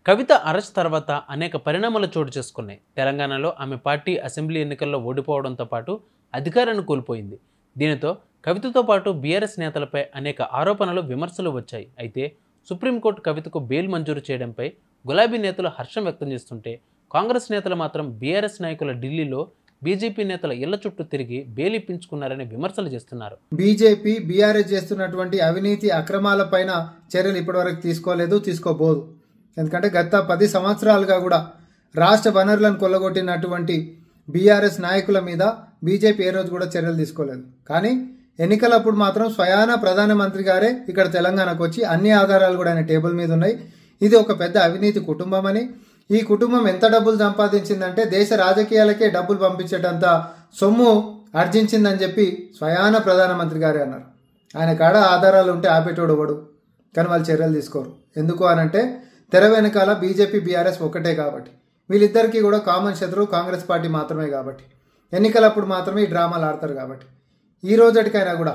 కవిత arrest తర్వాత అనేక పరిణామాలు చోటు చేసుకున్నాయి. తెలంగాణలో ఆమె పార్టీ అసెంబ్లీ ఎన్నికల్లో ఓడిపోవడంతో పాటు అధికారాన్ని కోల్పోయింది. దీనితో కవితతో పాటు బీఆర్ఎస్ నేతలపై అనేక ఆరోపణలు, విమర్శలు వచ్చాయి. అయితే సుప్రీంకోర్టు కవితకు బెయిల్ మంజూరు చేయడంపై గులాబీ నేతలు హర్షం వ్యక్తం చేస్తుంటే, కాంగ్రెస్ నేతలు మాత్రం బీఆర్ఎస్ నాయకుల ఢిల్లీలో బీజేపీ నేతల ఇళ్ల చుట్టూ తిరిగి బెయిల్ ఇప్పించుకున్నారని విమర్శలు చేస్తున్నారు. బీజేపీ బీఆర్ఎస్ చేస్తున్నటువంటి అవినీతి అక్రమాలపైన చర్యలు ఇప్పటివరకు తీసుకోబోదు. ఎందుకంటే గత 10 సంవత్సరాలుగా కూడా రాష్ట్ర వనరులను కొల్లగొట్టినటువంటి బీఆర్ఎస్ నాయకుల మీద బీజేపీ ఏ రోజు కూడా చర్యలు తీసుకోలేదు. కానీ ఎన్నికలప్పుడు మాత్రం స్వయాన ప్రధానమంత్రి గారే ఇక్కడ తెలంగాణకు వచ్చి అన్ని ఆధారాలు కూడా ఆయన టేబుల్ మీద ఉన్నాయి. ఇది ఒక పెద్ద అవినీతి కుటుంబం అని, ఈ కుటుంబం ఎంత డబ్బులు సంపాదించిందంటే దేశ రాజకీయాలకే డబ్బులు పంపించేటంత సొమ్ము ఆర్జించిందని చెప్పి స్వయాన ప్రధానమంత్రి గారే అన్నారు. ఆయన కాడ ఆధారాలు ఉంటే ఆపేటోడు ఎవడు, కానీ వాళ్ళు చర్యలు తీసుకోరు. ఎందుకు అనంటే తెర వెనకాల బీజేపీ బీఆర్ఎస్ ఒకటే కాబట్టి, వీళ్ళిద్దరికీ కూడా కామన్ శత్రువు కాంగ్రెస్ పార్టీ మాత్రమే కాబట్టి, ఎన్నికలప్పుడు మాత్రమే ఈ డ్రామాలు ఆడతారు కాబట్టి. ఈ రోజుకైనా కూడా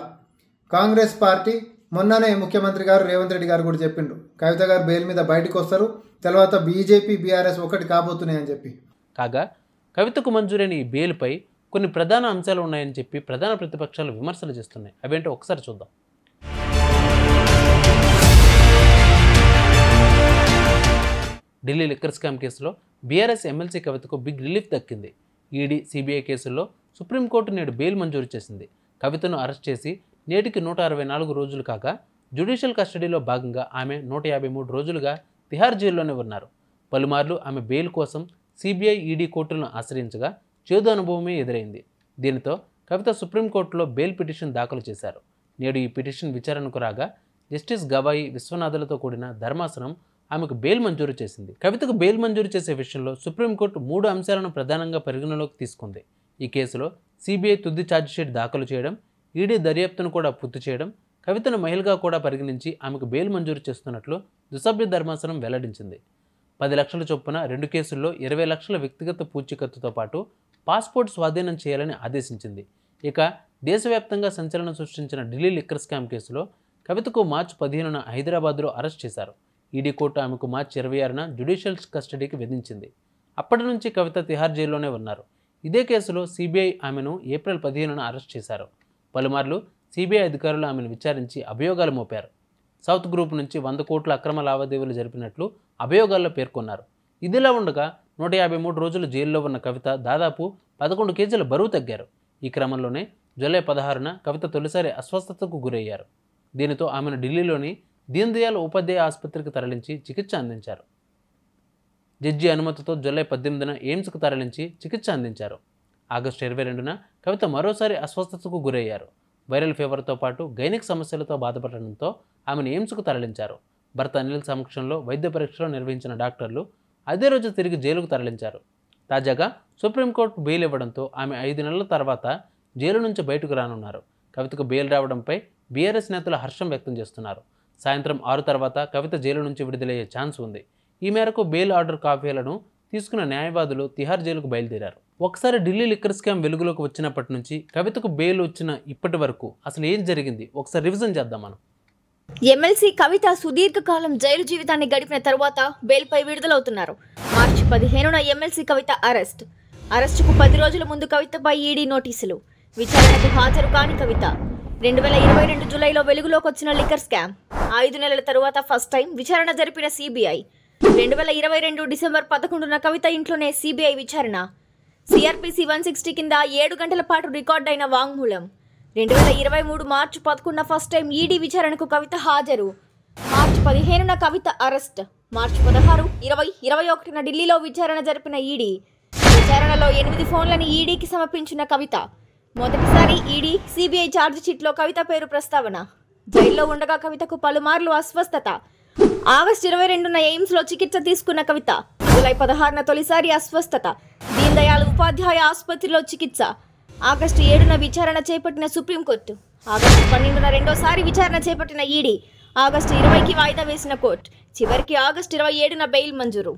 కాంగ్రెస్ పార్టీ, మొన్ననే ముఖ్యమంత్రి గారు రేవంత్ రెడ్డి గారు కూడా చెప్పిండ్రు, కవిత గారు బెయిల్ మీద బయటకు వస్తారు, తర్వాత బీజేపీ బీఆర్ఎస్ ఒకటి కాబోతున్నాయని చెప్పి. కాగా కవితకు మంజూరైన ఈ బెయిల్పై కొన్ని ప్రధాన అంశాలు ఉన్నాయని చెప్పి ప్రధాన ప్రతిపక్షాలు విమర్శలు చేస్తున్నాయి. అవేంటో ఒకసారి చూద్దాం. ఢిల్లీ లిక్కర్ స్కామ్ కేసులో బీఆర్ఎస్ ఎమ్మెల్సీ కవితకు బిగ్ రిలీఫ్ దక్కింది. ఈడీ, సిబిఐ కేసుల్లో సుప్రీంకోర్టు నేడు బెయిల్ మంజూరు చేసింది. కవితను అరెస్ట్ చేసి నేటికి 164 రోజులు కాగా జ్యుడిషియల్ కస్టడీలో భాగంగా ఆమె 153 రోజులుగా తిహార్ జైల్లోనే ఉన్నారు. పలుమార్లు ఆమె బెయిల్ కోసం సిబిఐ, ఈడీ కోర్టులను ఆశ్రయించగా చేదు అనుభవమే ఎదురైంది. దీనితో కవిత సుప్రీంకోర్టులో బెయిల్ పిటిషన్ దాఖలు చేశారు. నేడు ఈ పిటిషన్ విచారణకు రాగా జస్టిస్ గవాయి విశ్వనాథులతో కూడిన ధర్మాసనం ఆమెకు బెయిల్ మంజూరు చేసింది. కవితకు బెయిల్ మంజూరు చేసే విషయంలో సుప్రీంకోర్టు 3 అంశాలను ప్రధానంగా పరిగణలోకి తీసుకుంది. ఈ కేసులో సిబిఐ తుది ఛార్జిషీట్ దాఖలు చేయడం, ఈడీ దర్యాప్తును కూడా పూర్తి చేయడం, కవితను మహిళగా కూడా పరిగణించి ఆమెకు బెయిల్ మంజూరు చేస్తున్నట్లు దుసభ్య ధర్మాసనం వెల్లడించింది. 10 లక్షల చొప్పున 2 కేసుల్లో 20 లక్షల వ్యక్తిగత పూచీకత్తుతో పాటు పాస్పోర్ట్ స్వాధీనం చేయాలని ఆదేశించింది. ఇక దేశవ్యాప్తంగా సంచలనం సృష్టించిన ఢిల్లీ లిక్కర్ స్కామ్ కేసులో కవితకు మార్చి 15న హైదరాబాద్లో అరెస్ట్ చేశారు. ఈడీ కోర్టు ఆమెకు మార్చి 26న జ్యుడిషియల్ కస్టడీకి విధించింది. అప్పటి నుంచి కవిత తిహార్ జైల్లోనే ఉన్నారు. ఇదే కేసులో సిబిఐ ఆమెను ఏప్రిల్ 15న అరెస్ట్ చేశారు. పలుమార్లు సిబిఐ అధికారులు ఆమెను విచారించి అభియోగాలు మోపారు. సౌత్ గ్రూప్ నుంచి 100 కోట్ల అక్రమ లావాదేవీలు జరిపినట్లు అభియోగాల్లో పేర్కొన్నారు. ఇదిలా ఉండగా 153 రోజులు జైల్లో ఉన్న కవిత దాదాపు 11 కేజీల బరువు తగ్గారు. ఈ క్రమంలోనే జూలై 16న కవిత తొలిసారి అస్వస్థతకు గురయ్యారు. దీనితో ఆమెను ఢిల్లీలోని దీన్ దయాళ్ ఉపాధ్యాయ ఆసుపత్రికి తరలించి చికిత్స అందించారు. జడ్జి అనుమతితో జూలై 18న ఎయిమ్స్కు తరలించి చికిత్స అందించారు. ఆగస్టు 22న కవిత మరోసారి అస్వస్థతకు గురయ్యారు. వైరల్ ఫీవర్తో పాటు గైనిక్ సమస్యలతో బాధపడడంతో ఆమెను ఎయిమ్స్కు తరలించారు. భర్త అనిల్ సమక్షంలో వైద్య పరీక్షలు నిర్వహించిన డాక్టర్లు అదే రోజు తిరిగి జైలుకు తరలించారు. తాజాగా సుప్రీంకోర్టు బెయిల్ ఇవ్వడంతో ఆమె 5 నెలల తర్వాత జైలు నుంచి బయటకు రానున్నారు. కవితకు బెయిల్ రావడంపై బీఆర్ఎస్ నేతలు హర్షం వ్యక్తం చేస్తున్నారు. సాయంత్రం 6 తర్వాత కవిత జైలు నుంచి విడుదలయ్యే ఛాన్స్ ఉంది. ఈ మేరకు బెయిల్ ఆర్డర్ కాపీలను తీసుకున్న న్యాయవాదులు తిహార్ జైలుకు బయలుదేరారు. ఒకసారి ఢిల్లీ లిక్కర్ స్కామ్ వెలుగులోకి వచ్చినప్పటి నుంచి కవితకు బెయిల్ వచ్చిన ఇప్పటి వరకు అసలు ఏం జరిగింది ఒకసారి రివిజన్ చేద్దాం మనం. ఎమ్మెల్సీ కవిత సుదీర్ఘకాలం జైలు జీవితాన్ని గడిపిన తరువాత బెయిల్పై విడుదలవుతున్నారు. మార్చి 15న ఎమ్మెల్సీ కవిత అరెస్టుకు 10 రోజుల ముందు కవితపై ఈడీ నోటీసులు. విచారణకు హాజరు కాని కవిత. 2022 జూలైలో వెలుగులోకి వచ్చిన లిక్కర్ స్కామ్. 5 నెలల తరువాత ఫస్ట్ టైం విచారణ జరిపిన సిబిఐ. 2022 డిసెంబర్ 11న కవిత ఇంట్లోనే సిబిఐ విచారణ. సిఆర్పిసి 160 కింద 7 గంటల పాటు రికార్డైన వాంగ్మూలం. 2023 మార్చి 11న ఫస్ట్ టైం ఈడీ విచారణకు కవిత హాజరు. మార్చి 15న కవిత అరెస్ట్. మార్చి 16, 20, 21న ఢిల్లీలో విచారణ జరిపిన ఈడీ. విచారణలో 8 ఫోన్లను ఈడీకి సమర్పించిన కవిత. మొదటిసారి ఈడీ, సిబిఐ ఛార్జిషీట్లో కవిత పేరు ప్రస్తావన. జైల్లో ఉండగా కవితకు పలుమార్లు అస్వస్థత. ఆగస్టు 22న ఎయిమ్స్లో చికిత్స తీసుకున్న కవిత. జూలై 16న తొలిసారి అస్వస్థత. దీన్ దయాళ్ ఉపాధ్యాయ ఆసుపత్రిలో చికిత్స. ఆగస్టు 7న విచారణ చేపట్టిన సుప్రీంకోర్టు. ఆగస్టు 12న రెండోసారి విచారణ చేపట్టిన ఈడీ. ఆగస్టు 20కి వాయిదా వేసిన కోర్టు. చివరికి ఆగస్టు 27న బెయిల్ మంజూరు.